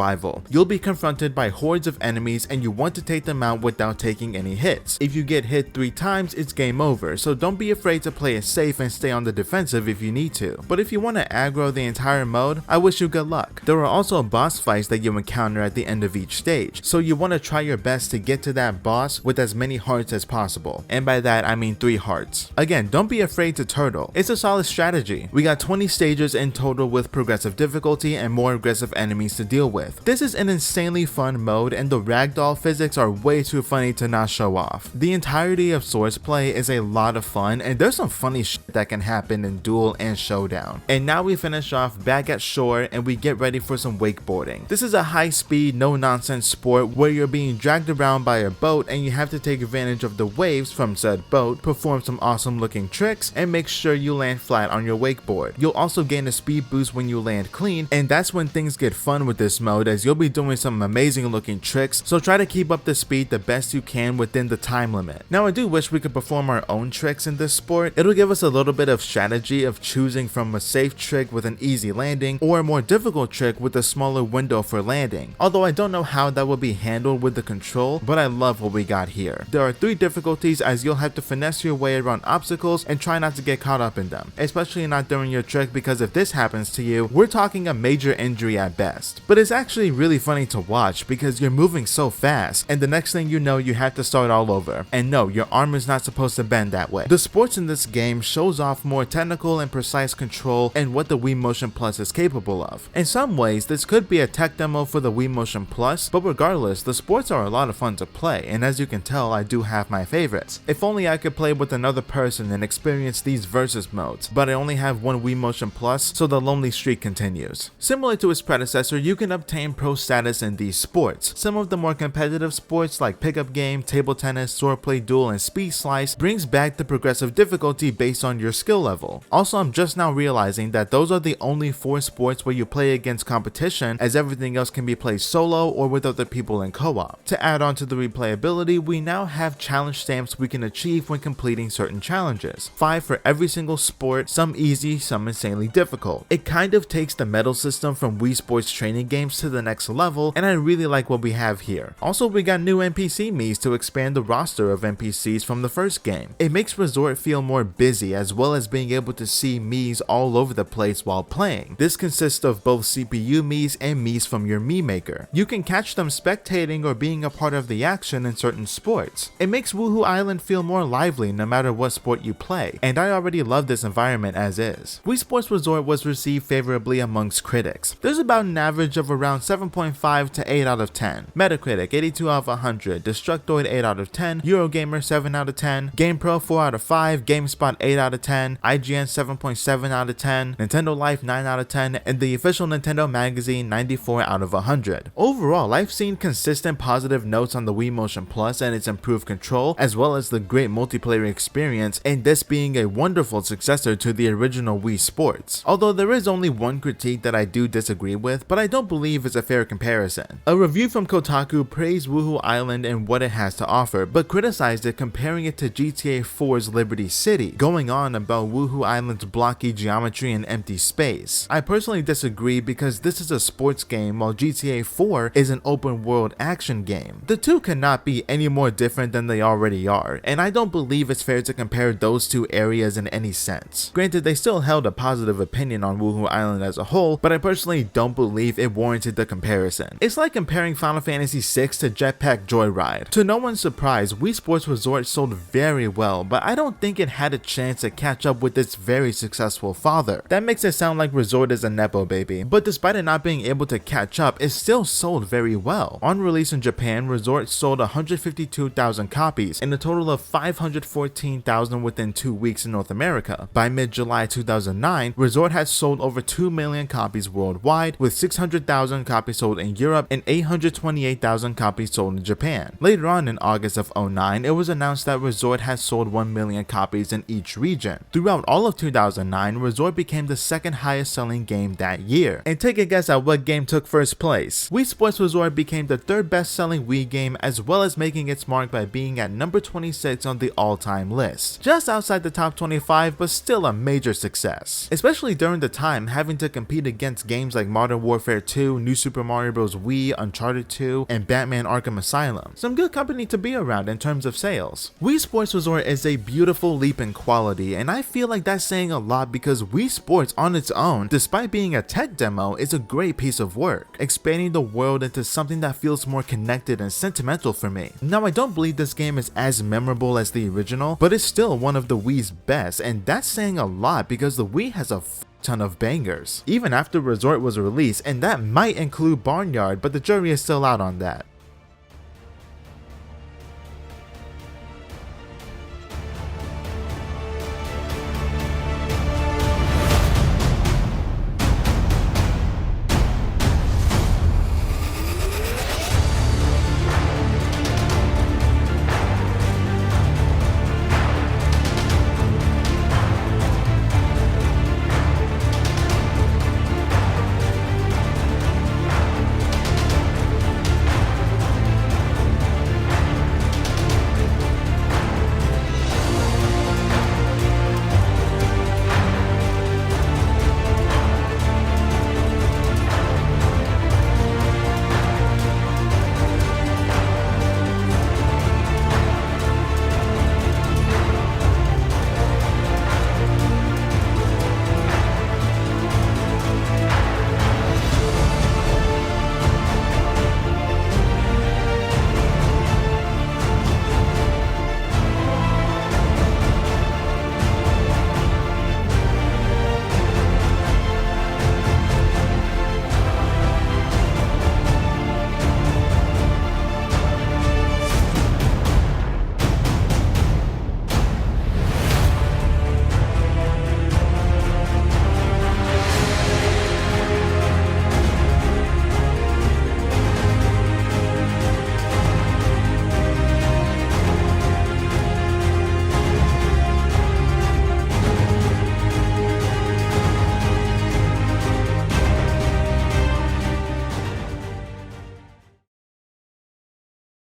You'll be confronted by hordes of enemies and you want to take them out without taking any hits. If you get hit 3 times, it's game over, so don't be afraid to play it safe and stay on the defensive if you need to. But if you want to aggro the entire mode, I wish you good luck. There are also boss fights that you encounter at the end of each stage, so you want to try your best to get to that boss with as many hearts as possible. And by that I mean 3 hearts. Again, don't be afraid to turtle. It's a solid strategy. We got 20 stages in total with progressive difficulty and more aggressive enemies to deal with. This is an insanely fun mode and the ragdoll physics are way too funny to not show off. The entirety of Swordsplay is a lot of fun and there's some funny shit that can happen in Duel and Showdown. And now we finish off back at shore and we get ready for some wakeboarding. This is a high speed, no nonsense sport where you're being dragged around by a boat and you have to take advantage of the waves from said boat, perform some awesome looking tricks, and make sure you land flat on your wakeboard. You'll also gain a speed boost when you land clean, and that's when things get fun with this mode as you'll be doing some amazing looking tricks, so try to keep up the speed the best you can within the time limit. Now I do wish we could perform our own tricks in this sport. It'll give us a little bit of strategy of choosing from a safe trick with an easy landing or a more difficult trick with a smaller window for landing. Although I don't know how that will be handled with the control, but I love what we got here. There are 3 difficulties as you'll have to finesse your way around obstacles and try not to get caught up in them, especially not during your trick because if this happens to you, we're talking a major injury at best. But it's actually really funny to watch because you're moving so fast and the next thing you know you have to start all over. And no, your arm is not supposed to bend that way. The sports in this game shows off more technical and precise control and what the Wii Motion Plus is capable of. In some ways, this could be a tech demo for the Wii Motion Plus, but regardless, the sports are a lot of fun to play, and as you can tell, I do have my favorites. If only I could play with another person and experience these versus modes, but I only have one Wii Motion Plus, so the lonely streak continues. Similar to its predecessor, you can obtain pro status in these sports. Some of the more competitive sports like pickup game, table tennis, swordplay duel, and speed slice brings back the progressive difficulty based on your skill level. Also, I'm just now realizing that those are the only 4 sports where you play against competition, as everything else can be played solo or with other people in co-op. To add on to the replayability, we now have challenge stamps we can achieve when completing certain challenges. 5 for every single sport, some easy, some insanely difficult. It kind of takes the medal system from Wii Sports training games to the next level, and I really like what we have here. Also, we got new NPC Miis to expand the roster of NPCs from the first game. It makes Resort feel more busy as well as being able to see Miis all over the place while playing. This consists of both CPU Miis and Miis from your Mii Maker. You can catch them spectating or being a part of the action in certain sports. It makes Woohoo Island feel more lively no matter what sport you play, and I already love this environment as is. Wii Sports Resort was received favorably amongst critics. There's about an average of around 7.5 to 8 out of 10. Metacritic 82 out of 100, Destructoid 8 out of 10, Eurogamer 7 out of 10, GamePro 4 out of 5, GameSpot 8 out of 10, IGN 7.7 out of 10, Nintendo Life 9 out of 10, and the official Nintendo magazine 94 out of 100. Overall, I've seen consistent positive notes on the Wii Motion Plus and its improved control, as well as the great multiplayer experience, and this being a wonderful successor to the original Wii Sports. Although there is only one critique that I do disagree with, but I don't believe it's a fair comparison. A review from Kotaku praised Woohoo Island and what it has to offer, but criticized it comparing it to GTA 4's Liberty City, going on about Woohoo Island's blocky geometry and empty space. I personally disagree because this is a sports game while GTA 4 is an open world action game. The two cannot be any more different than they already are, and I don't believe it's fair to compare those two areas in any sense. Granted, they still held a positive opinion on Woohoo Island as a whole, but I personally don't believe it warranted the comparison. It's like comparing Final Fantasy VI to Jetpack Joyride. To no one's surprise, Wii Sports Resort sold very well, but I don't think it had a chance to catch up with its very successful father. That makes it sound like Resort is a nepo baby, but despite it not being able to catch up, it still sold very well. On release in Japan, Resort sold 152,000 copies and a total of 514,000 within 2 weeks in North America. By mid-July 2009, Resort had sold over 2 million copies worldwide, with 600,000 100,000 copies sold in Europe and 828,000 copies sold in Japan. Later on in August of 2009, it was announced that Resort has sold 1 million copies in each region. Throughout all of 2009, Resort became the second highest selling game that year. And take a guess at what game took first place. Wii Sports Resort became the third best selling Wii game, as well as making its mark by being at number 26 on the all-time list. Just outside the top 25, but still a major success. Especially during the time having to compete against games like Modern Warfare 2, New Super Mario Bros. Wii, Uncharted 2, and Batman Arkham Asylum. Some good company to be around in terms of sales. Wii Sports Resort is a beautiful leap in quality, and I feel like that's saying a lot because Wii Sports on its own, despite being a tech demo, is a great piece of work, expanding the world into something that feels more connected and sentimental for me. Now, I don't believe this game is as memorable as the original, but it's still one of the Wii's best, and that's saying a lot because the Wii has a ton of bangers, even after Resort was released, and that might include Barnyard, but the jury is still out on that.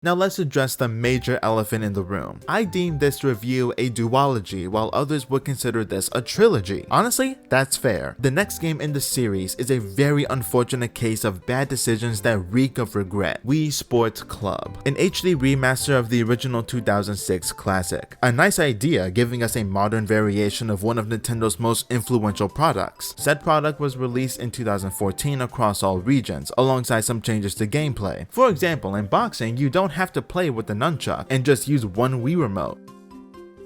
Now let's address the major elephant in the room. I deem this review a duology, while others would consider this a trilogy. Honestly, that's fair. The next game in the series is a very unfortunate case of bad decisions that reek of regret. Wii Sports Club, an HD remaster of the original 2006 classic. A nice idea, giving us a modern variation of one of Nintendo's most influential products. Said product was released in 2014 across all regions, alongside some changes to gameplay. For example, in boxing, you don't have to play with the nunchuck and just use one Wii remote.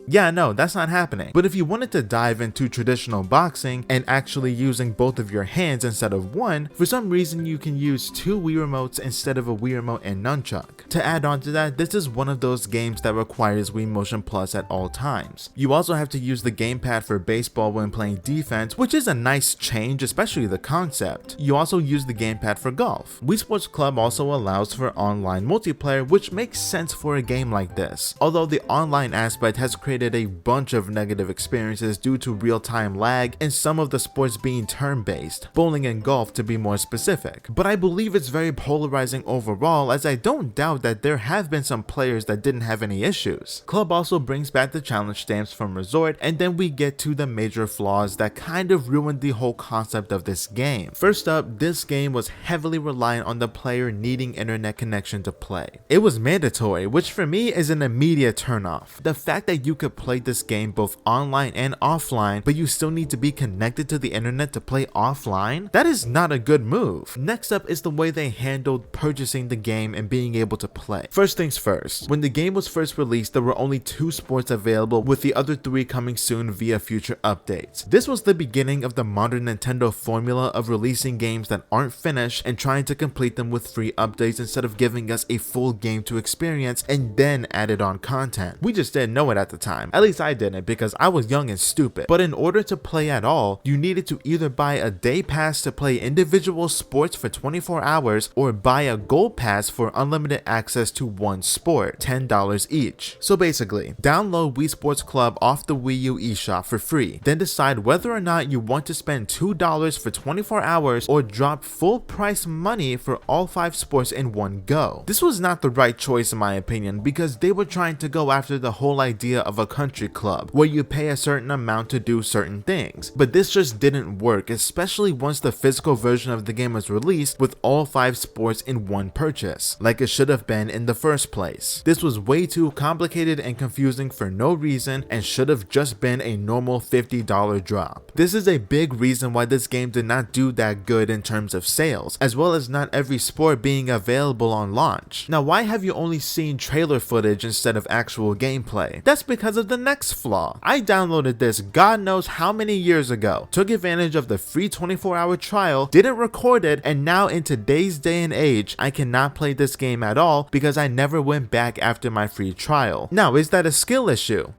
Yeah, no, that's not happening. But if you wanted to dive into traditional boxing and actually using both of your hands instead of one, for some reason you can use two Wii remotes instead of a Wii remote and nunchuck. To add on to that, this is one of those games that requires Wii Motion Plus at all times. You also have to use the gamepad for baseball when playing defense, which is a nice change, especially the concept. You also use the gamepad for golf. Wii Sports Club also allows for online multiplayer, which makes sense for a game like this. Although the online aspect has created a bunch of negative experiences due to real-time lag and some of the sports being turn-based, bowling and golf to be more specific. But I believe it's very polarizing overall, as I don't doubt that there have been some players that didn't have any issues. Club also brings back the challenge stamps from Resort, and then we get to the major flaws that kind of ruined the whole concept of this game. First up, this game was heavily reliant on the player needing internet connection to play. It was mandatory, which for me is an immediate turnoff. The fact that you could play this game both online and offline, but you still need to be connected to the internet to play offline? That is not a good move. Next up is the way they handled purchasing the game and being able to play. First things first, when the game was first released, there were only 2 sports available, with the other 3 coming soon via future updates. This was the beginning of the modern Nintendo formula of releasing games that aren't finished and trying to complete them with free updates instead of giving us a full game to experience and then added on content. We just didn't know it at the time. time. At least I didn't, because I was young and stupid. But in order to play at all, you needed to either buy a day pass to play individual sports for 24 hours or buy a gold pass for unlimited access to one sport, $10 each. So basically, download Wii Sports Club off the Wii U eShop for free, then decide whether or not you want to spend $2 for 24 hours or drop full price money for all 5 sports in one go. This was not the right choice in my opinion, because they were trying to go after the whole idea of a country club where you pay a certain amount to do certain things, but this just didn't work, especially once the physical version of the game was released with all 5 sports in one purchase, like it should have been in the first place. This was way too complicated and confusing for no reason and should have just been a normal $50 drop. This is a big reason why this game did not do that good in terms of sales, as well as not every sport being available on launch. Now, why have you only seen trailer footage instead of actual gameplay? That's because of the next flaw. I downloaded this God knows how many years ago, took advantage of the free 24-hour trial, didn't record it, and now in today's day and age, I cannot play this game at all because I never went back after my free trial. Now, is that a skill issue?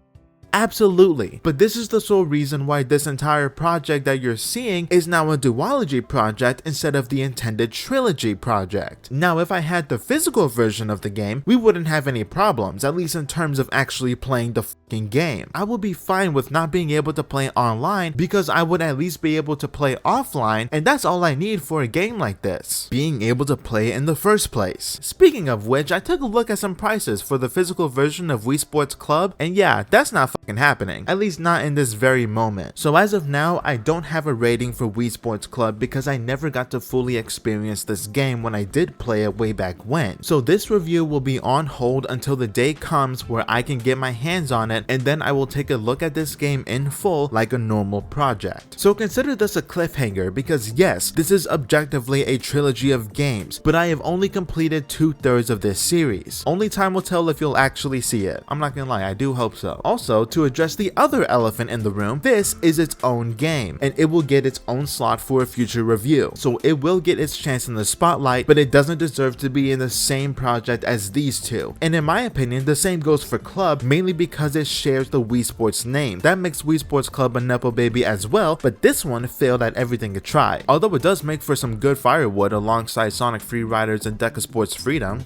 Absolutely, but this is the sole reason why this entire project that you're seeing is now a duology project instead of the intended trilogy project. Now, if I had the physical version of the game, we wouldn't have any problems, at least in terms of actually playing the fucking game. I would be fine with not being able to play online because I would at least be able to play offline, and that's all I need for a game like this, being able to play in the first place. Speaking of which, I took a look at some prices for the physical version of Wii Sports Club, and yeah, that's not happening, at least not in this very moment. So as of now, I don't have a rating for Wii Sports Club because I never got to fully experience this game when I did play it way back when. So this review will be on hold until the day comes where I can get my hands on it, and then I will take a look at this game in full like a normal project. So consider this a cliffhanger because yes, this is objectively a trilogy of games, but I have only completed 2/3 of this series. Only time will tell if you'll actually see it. I'm not gonna lie, I do hope so. Also, to address the other elephant in the room, this is its own game, and it will get its own slot for a future review, so it will get its chance in the spotlight, but it doesn't deserve to be in the same project as these two. And in my opinion, the same goes for Club, mainly because it shares the Wii Sports name. That makes Wii Sports Club a nepo baby as well, but this one failed at everything it tried, although it does make for some good firewood alongside Sonic Free Riders and Deca Sports Freedom.